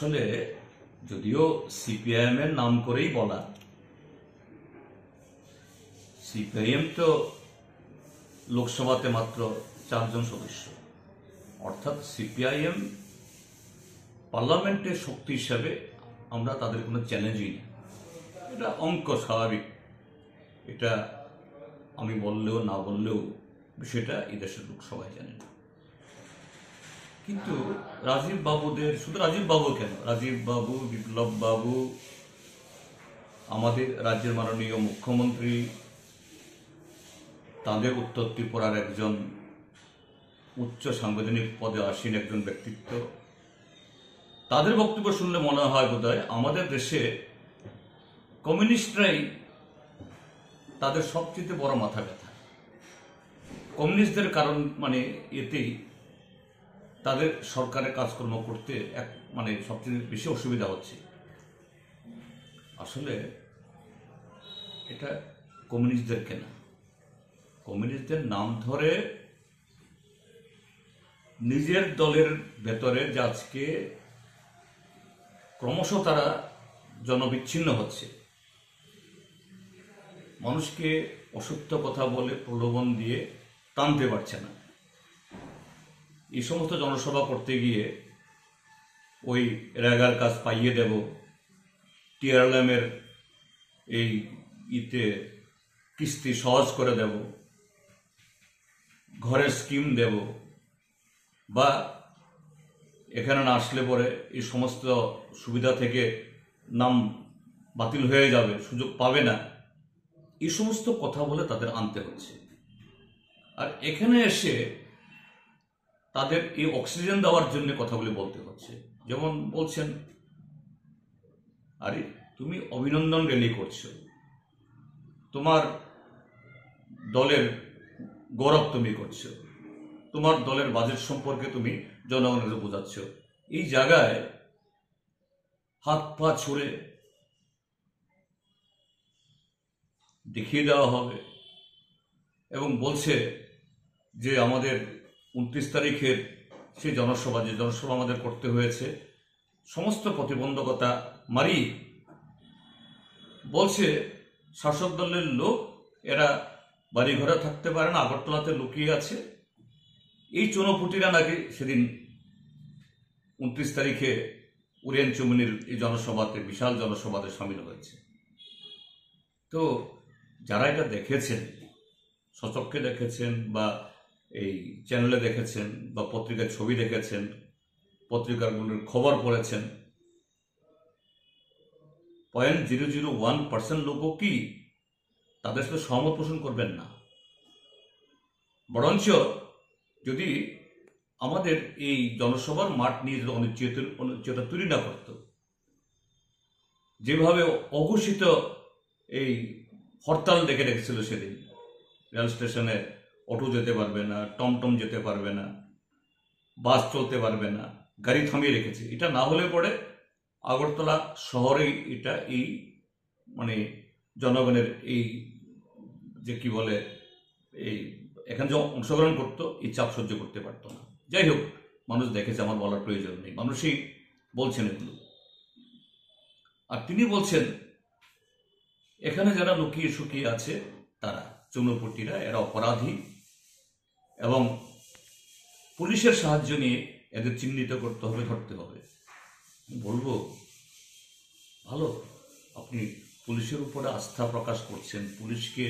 আসলে যদিও সিপিআইএম এর নাম করেই বলা, সিপিআইএম তো লোকসভাতে মাত্র 4 জন সদস্য, অর্থাৎ সিপিআইএম পার্লামেন্টের শক্তি হিসাবে আমরা তাদের কোনো চ্যালেঞ্জই না। এটা অঙ্ক স্বাভাবিক, এটা আমি বললেও না বললেও বিষয়টা এই দেশের লোক সবাই জানে না। কিন্তু রাজীব বাবুদের, শুধু রাজীব বাবু কেন, রাজীব বাবু, বিপ্লব বাবু, আমাদের রাজ্যের মাননীয় মুখ্যমন্ত্রী, তাঁদের উত্তর ত্রিপুরার একজন উচ্চ সাংবিধানিক পদে আসীন একজন ব্যক্তিত্ব, তাদের বক্তব্য শুনলে মনে হয় বোধহয় আমাদের দেশে কমিউনিস্টরাই তাদের সবচেয়ে বড় মাথা ব্যথা। কমিউনিস্টদের কারণ এতেই তাদের সরকারের কাজকর্ম করতে সবচেয়ে বেশি অসুবিধা হচ্ছে। আসলে এটা কমিউনিস্টদের কেনা, কমিউনিস্টদের নাম ধরে নিজের দলের ভেতরে যে আজকে ক্রমশ তারা জনবিচ্ছিন্ন হচ্ছে, মানুষকে অসত্য কথা বলে প্রলোভন দিয়ে টানতে পারছে না। এই সমস্ত জনসভা করতে গিয়ে ওই রেগার কাজ পাইয়ে দেব, টিআরএলএমের এই কিস্তি সহজ করে দেব, ঘরের স্কিম দেব, বা এখানে না আসলে পরে এই সমস্ত সুবিধা থেকে নাম বাতিল হয়ে যাবে, সুযোগ পাবে না, এই সমস্ত কথা বলে তাদের আনতে হচ্ছে। আর এখানে এসে তাদের এই অক্সিজেন দেওয়ার জন্য কথাগুলি বলতে হচ্ছে। যেমন বলছেন, আরে তুমি অভিনন্দন র্যালি করছো, তোমার দলের গৌরব তুমি করছো, তোমার দলের বাজেট সম্পর্কে তুমি জনগণকে বোঝাচ্ছ, এই জায়গায় হাত পা ছুড়ে দেখিয়ে দেওয়া হবে এবং বলছে যে আমাদের 29 তারিখের সেই জনসভা আমাদের করতে হয়েছে, সমস্ত প্রতিবন্ধকতা মারিয়ে বলছে শাসক দলের লোক এরা বাড়ি ঘরে থাকতে পারে না, আগরতলাতে লুকিয়ে আছে। এই চুনোপুটিরা নাকি সেদিন 29 তারিখে উড়িয়ান চুমনির এই জনসভাতে, বিশাল জনসভাতে সামিল হয়েছে। তো যারা এটা দেখেছেন, সচক্ষে দেখেছেন, বা এই চ্যানেলে দেখেছেন, বা পত্রিকার ছবি দেখেছেন, পত্রিকাগুলোর খবর পড়েছেন, 0.001% লোকও কি তাদের সাথে সহমত পোষণ করবেন না? বরঞ্চ যদি আমাদের এই জনসভার মাঠ নিয়ে যদি অনিশ্চয়তা তৈরি না করত, যেভাবে অঘোষিত এই হরতাল ডেকে রেখেছিল সেদিন, রেল স্টেশনে অটো যেতে পারবে না, টমটম যেতে পারবে না, বাস চলতে পারবে না, গাড়ি থামিয়ে রেখেছে, এটা না হলে পরে আগরতলা শহরেই এটা এই জনগণের এই যে কি বলে এই এখানে যে অংশগ্রহণ করতো, এই চাপ সহ্য করতে পারতো না। যাই হোক, মানুষ দেখেছে, আমার বলার প্রয়োজন নেই, মানুষই বলছেন এগুলো। আর তিনি বলছেন এখানে যারা লুকিয়ে শুকিয়ে আছে তারা চুনোপুটিরা, এরা অপরাধী এবং পুলিশের সাহায্য নিয়ে এদের চিহ্নিত করতে হবে, ধরতে হবে। বলবো, ভালো, আপনি পুলিশের উপরে আস্থা প্রকাশ করছেন, পুলিশকে